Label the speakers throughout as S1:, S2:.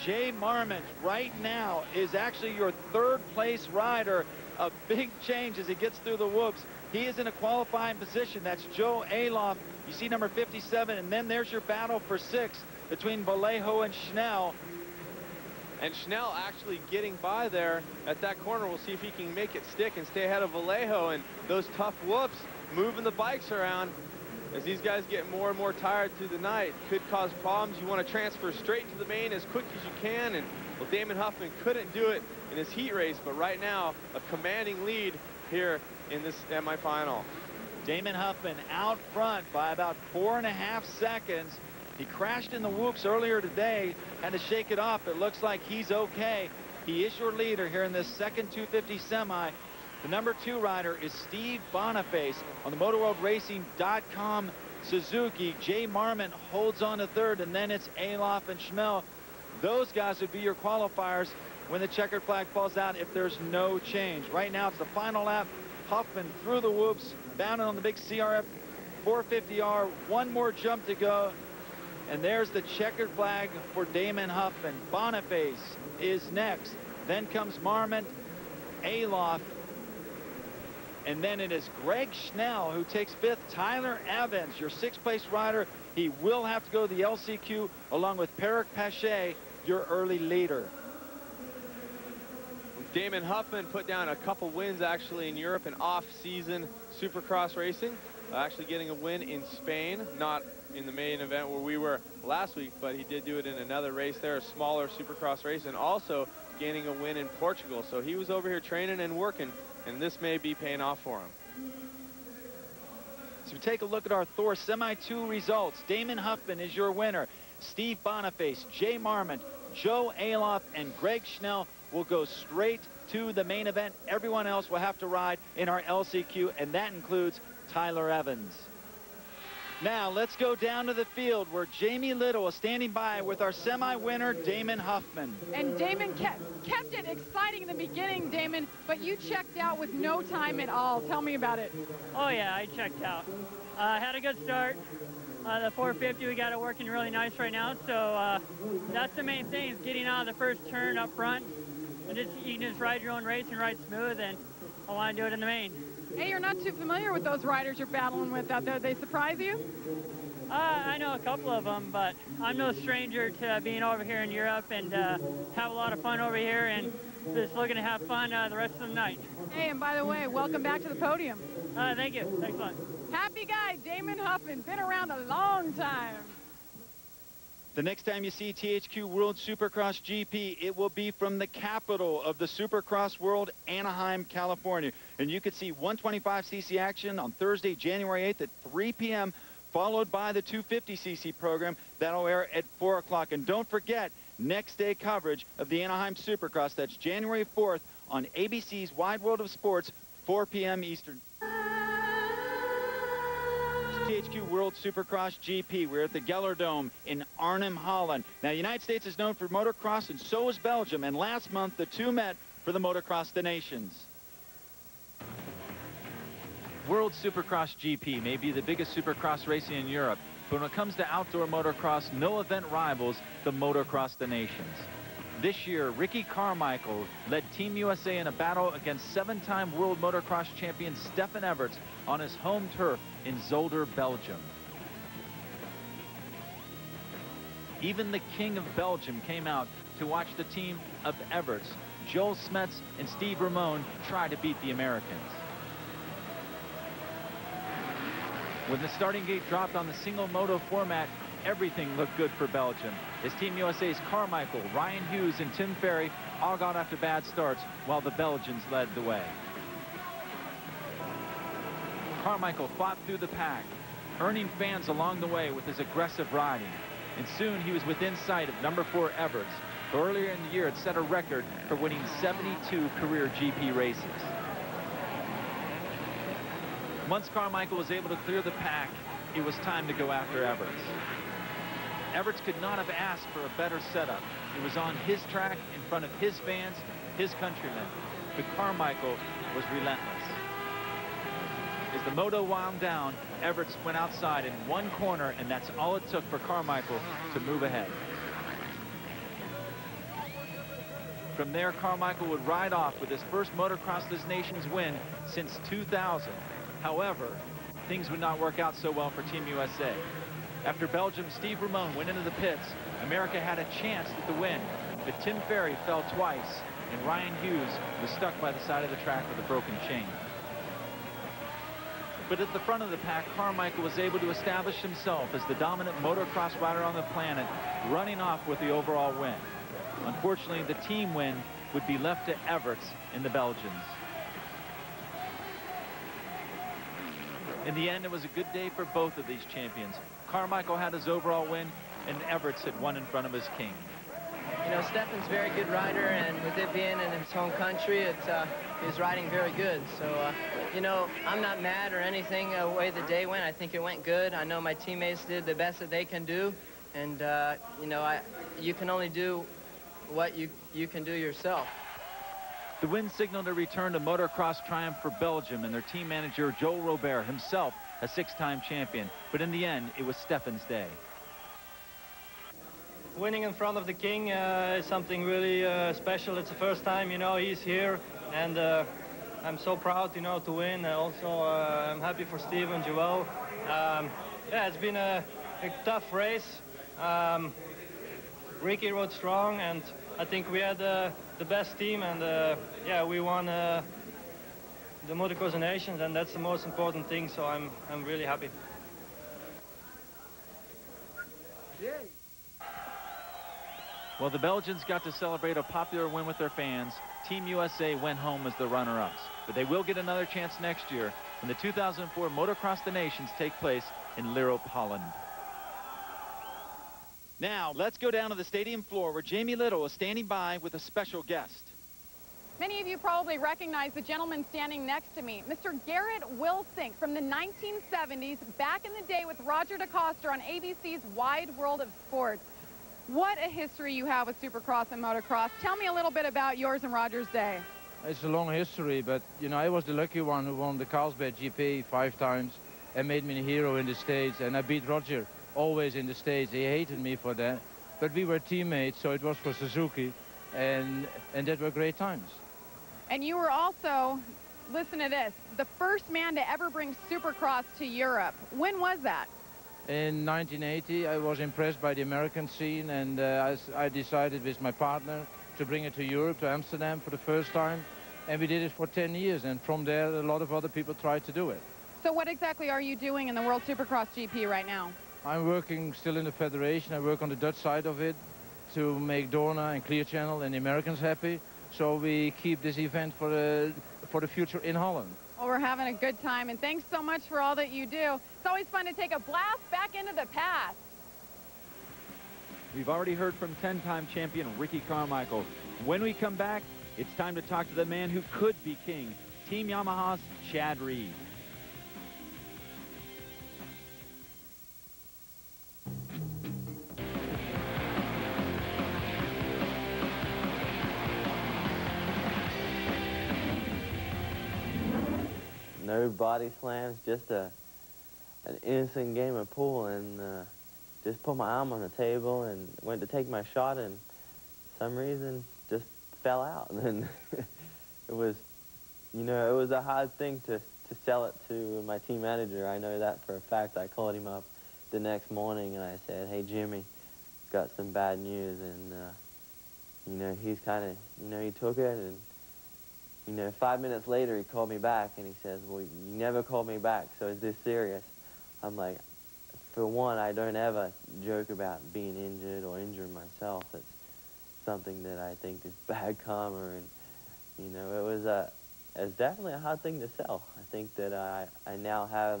S1: Jay Marmont right now is actually your third place rider. A big change as he gets through the whoops. He is in a qualifying position. That's Joe Aloff. You see number 57, and then there's your battle for 6 between Vallejo and Schnell.
S2: And Schnell actually getting by there at that corner. We'll see if he can make it stick and stay ahead of Vallejo. And those tough whoops, moving the bikes around as these guys get more and more tired through the night, could cause problems. You want to transfer straight to the main as quick as you can. And well, Damon Huffman couldn't do it in his heat race, but right now a commanding lead here in this semifinal.
S1: Damon Huffman out front by about 4.5 seconds. He crashed in the whoops earlier today, had to shake it off. It looks like he's okay. He is your leader here in this second 250 semi. The number 2 rider is Steve Boniface on the MotorWorldRacing.com Suzuki. Jay Marmont holds on to third, and then it's Aloff and Schmel. Those guys would be your qualifiers when the checkered flag falls out if there's no change. Right now it's the final lap. Huffman through the whoops, bounding on the big CRF 450R. One more jump to go. And there's the checkered flag for Damon Huffman. Boniface is next. Then comes Marmont, Aloff, and then it is Greg Schnell who takes 5th. Tyler Evans, your 6th place rider. He will have to go to the LCQ along with Peric Pache, your early leader.
S2: Damon Huffman put down a couple wins actually in Europe in off-season Supercross racing. Actually getting a win in Spain, not in the main event where we were last week, but he did do it in another race there, a smaller Supercross race, and also gaining a win in Portugal. So he was over here training and working, and this may be paying off for him.
S1: So we take a look at our Thor Semi 2 results. Damon Huffman is your winner. Steve Boniface, Jay Marmont, Joe Aloff, and Greg Schnell will go straight to the main event. Everyone else will have to ride in our LCQ, and that includes Tyler Evans. Now let's go down to the field where Jamie Little is standing by with our semi-winner Damon Huffman.
S3: And Damon kept it exciting in the beginning, Damon, but you checked out with no time at all. Tell me about it.
S4: Oh yeah, I checked out. Had a good start. The 450, we got it working really nice right now, so that's the main thing, is getting out of the first turn up front. And you can just ride your own race and ride smooth, and I want to do it in the main.
S3: Hey, you're not too familiar with those riders you're battling with out there. They surprise you?
S4: I know a couple of them, but I'm no stranger to being over here in Europe and have a lot of fun over here and just looking to have fun the rest of the night.
S3: Hey, and by the way, welcome back to the podium.
S4: Thank you. Thanks a lot.
S3: Happy guy, Damon Huffman. Been around a long time.
S1: The next time you see THQ World Supercross GP, it will be from the capital of the Supercross world, Anaheim, California. And you could see 125cc action on Thursday, January 8th at 3 p.m., followed by the 250cc program. That'll air at 4 o'clock. And don't forget, next day coverage of the Anaheim Supercross. That's January 4th on ABC's Wide World of Sports, 4 p.m. Eastern. THQ World Supercross GP. We're at the Geller Dome in Arnhem, Holland. Now, the United States is known for motocross, and so is Belgium. And last month, the two met for the Motocross the Nations. World Supercross GP may be the biggest supercross racing in Europe, but when it comes to outdoor motocross, no event rivals the Motocross the Nations. This year, Ricky Carmichael led Team USA in a battle against 7-time world motocross champion Stefan Everts on his home turf in Zolder, Belgium. Even the King of Belgium came out to watch the team of Everts, Joel Smets and Steve Ramone, try to beat the Americans. When the starting gate dropped on the single moto format, everything looked good for Belgium, as Team USA's Carmichael, Ryan Hughes, and Tim Ferry all got off to bad starts while the Belgians led the way. Carmichael fought through the pack, earning fans along the way with his aggressive riding, and soon he was within sight of number 4 Everts, who earlier in the year had set a record for winning 72 career GP races. Once Carmichael was able to clear the pack, it was time to go after Everts. Everts could not have asked for a better setup. It was on his track, in front of his fans, his countrymen. But Carmichael was relentless. As the moto wound down, Everts went outside in one corner, and that's all it took for Carmichael to move ahead. From there, Carmichael would ride off with his first Motocross of the Nations win since 2000. However, things would not work out so well for Team USA. After Belgium, Steve Ramon went into the pits. America had a chance at the win, but Tim Ferry fell twice, and Ryan Hughes was stuck by the side of the track with a broken chain. But at the front of the pack, Carmichael was able to establish himself as the dominant motocross rider on the planet, running off with the overall win. Unfortunately, the team win would be left to Everts and the Belgians. In the end, it was a good day for both of these champions. Carmichael had his overall win, and Everts had won in front of his king.
S5: You know, Stefan's a very good rider, and with it being in his home country, he's riding very good. So, you know, I'm not mad or anything the way the day went. I think it went good. I know my teammates did the best that they can do, and, you know, you can only do what you can do yourself.
S1: The win signaled a return to motocross triumph for Belgium and their team manager, Joel Robert, himself a 6-time champion. But in the end, it was Stefan's day.
S6: Winning in front of the king is something really special. It's the first time, you know, he's here, and I'm so proud, you know, to win. Also, I'm happy for Steve and Joel. Yeah, it's been a tough race. Ricky rode strong, and I think we had the best team, and yeah, we won the Motocross of the Nations, and that's the most important thing. So I'm really happy.
S1: Well, the Belgians got to celebrate a popular win with their fans. Team USA went home as the runner-ups, but they will get another chance next year when the 2004 Motocross of the Nations take place in Lierop, Holland. Now, let's go down to the stadium floor where Jamie Little is standing by with a special guest.
S3: Many of you probably recognize the gentleman standing next to me, Mr. Garrett Wilson from the 1970s, back in the day with Roger DeCoster on ABC's Wide World of Sports. What a history you have with Supercross and motocross. Tell me a little bit about yours and Roger's day.
S7: It's a long history, but, you know, I was the lucky one who won the Carlsbad GP 5 times and made me a hero in the States, and I beat Roger always in the States. He hated me for that, but we were teammates, so it was for Suzuki, and that were great times.
S3: And you were also, listen to this, the first man to ever bring Supercross to Europe. When was that?
S7: In 1980, I was impressed by the American scene, and I decided with my partner to bring it to Europe, to Amsterdam for the first time, and we did it for 10 years, and from there a lot of other people tried to do it.
S3: So what exactly are you doing in the World Supercross GP right now?
S7: I'm working still in the federation. I work on the Dutch side of it to make Dorna and Clear Channel and the Americans happy, so we keep this event for the future in Holland.
S3: Well, we're having a good time, and thanks so much for all that you do. It's always fun to take a blast back into the past.
S1: We've already heard from 10-time champion Ricky Carmichael. When we come back, it's time to talk to the man who could be king, Team Yamaha's Chad Reed.
S8: No body slams, just an innocent game of pool, and just put my arm on the table and went to take my shot, and for some reason just fell out. And it was, you know, it was a hard thing to sell it to my team manager. I know that for a fact. I called him up the next morning and I said, "Hey Jimmy, got some bad news," and you know, he's kind of, you know, he took it, and you know, 5 minutes later, he called me back, and he says, "Well, you never called me back, so is this serious?" I'm like, for one, I don't ever joke about being injured or injuring myself. It's something that I think is bad karma, and, you know, it was definitely a hard thing to sell. I think that I now have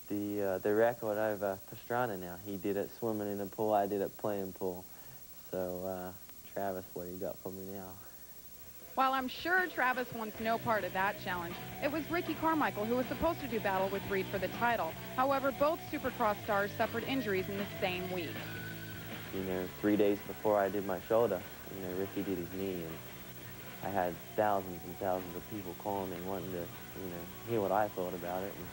S8: the record over Pastrana now. He did it swimming in the pool, I did it playing pool. So, Travis, what do you got for me now?
S3: While I'm sure Travis wants no part of that challenge, it was Ricky Carmichael who was supposed to do battle with Reed for the title. However, both Supercross stars suffered injuries in the same week.
S8: You know, 3 days before I did my shoulder, you know, Ricky did his knee, and I had thousands and thousands of people calling me wanting to, you know, hear what I thought about it. And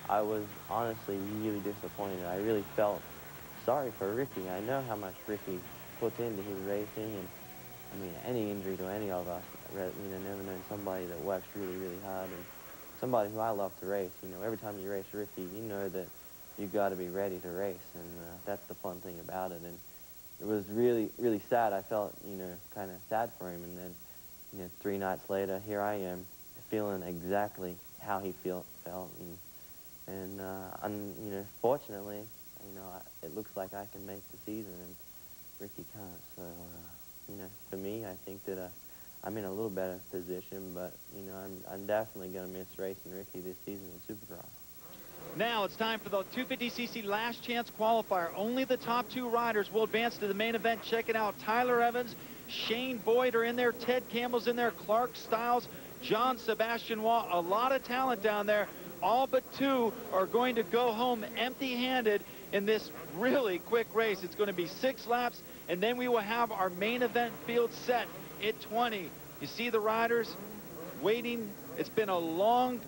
S8: I was honestly really disappointed. I really felt sorry for Ricky. I know how much Ricky puts into his racing, and I mean, any injury to any of us. You know, never known somebody that works really, really hard, and somebody who I love to race. You know, every time you race Ricky, you know that you got to be ready to race, and that's the fun thing about it. And it was really, really sad. I felt, you know, kind of sad for him, and then, you know, 3 nights later, here I am, feeling exactly how he felt, and you know, fortunately, you know, it looks like I can make the season, and Ricky can't. So, you know, for me, I think that I'm in a little better position, but, you know, I'm definitely going to miss racing Ricky this season in Supercross.
S1: Now it's time for the 250cc last chance qualifier. Only the top 2 riders will advance to the main event. Check it out. Tyler Evans, Shane Boyd are in there. Ted Campbell's in there. Clark Stiles, John Sebastian Waugh. A lot of talent down there. All but 2 are going to go home empty-handed in this really quick race. It's going to be 6 laps, and then we will have our main event field set at 20. You see the riders waiting. It's been a long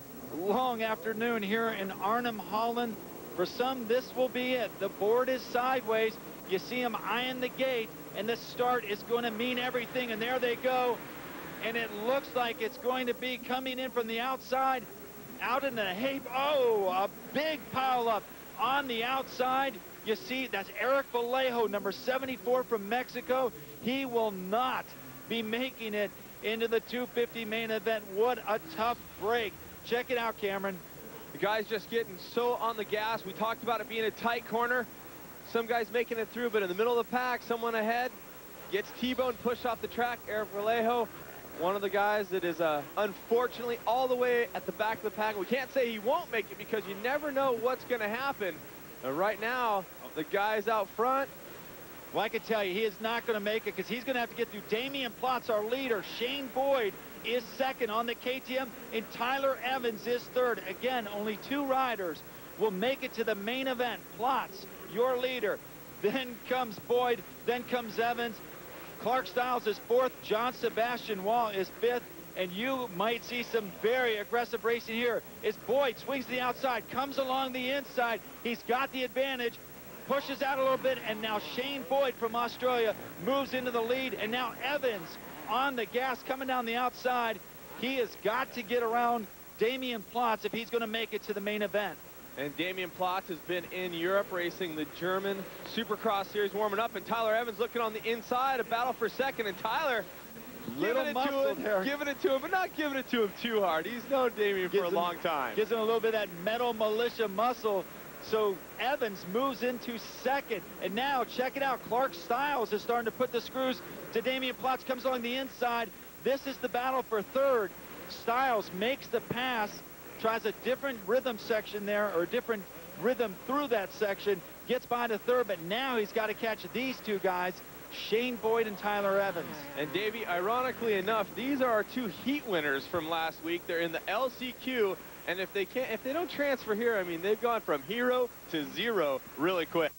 S1: afternoon here in Arnhem, Holland. For some, this will be it. The board is sideways. You see them eyeing the gate, and the start is going to mean everything. And there they go. And it looks like it's going to be coming in from the outside, out in the hay. Oh, a big pile up on the outside. You see, that's Eric Vallejo, number 74 from Mexico. He will not be making it into the 250 main event. What a tough break. Check it out, Cameron.
S2: The guy's just getting so on the gas. We talked about it being a tight corner. Some guys making it through, but in the middle of the pack, someone ahead gets T-boned, pushed off the track. Eric Vallejo, one of the guys that is unfortunately all the way at the back of the pack. We can't say he won't make it because you never know what's going to happen. But right now, the guys out front.
S1: Well, I can tell you, he is not going to make it because he's going to have to get through Damian Plotz, our leader. Shane Boyd is second on the KTM, and Tyler Evans is third. Again, only 2 riders will make it to the main event. Plotz, your leader. Then comes Boyd. Then comes Evans. Clark Stiles is 4th. John Sebastian Waugh is 5th. And you might see some very aggressive racing here as Boyd swings to the outside, comes along the inside. He's got the advantage. Pushes out a little bit, and now Shane Boyd from Australia moves into the lead, and now Evans on the gas coming down the outside. He has got to get around Damian Plotz if he's going to make it to the main event.
S2: And Damian Plotz has been in Europe racing the German Supercross Series, warming up, and Tyler Evans looking on the inside, a battle for second, and Tyler giving it to him, but not giving it to him too hard. He's known Damian for a long time.
S1: Gives him a little bit of that metal militia muscle. So Evans moves into second. And now, check it out, Clark Stiles is starting to put the screws to Damian Plotz, comes along the inside. This is the battle for third. Stiles makes the pass, tries a different rhythm section there, or a different rhythm through that section, gets by to third, but now he's got to catch these 2 guys, Shane Boyd and Tyler Evans.
S2: And Davey, ironically enough, these are our 2 heat winners from last week. They're in the LCQ. And if they don't transfer here, I mean, they've gone from hero to 0 really quick.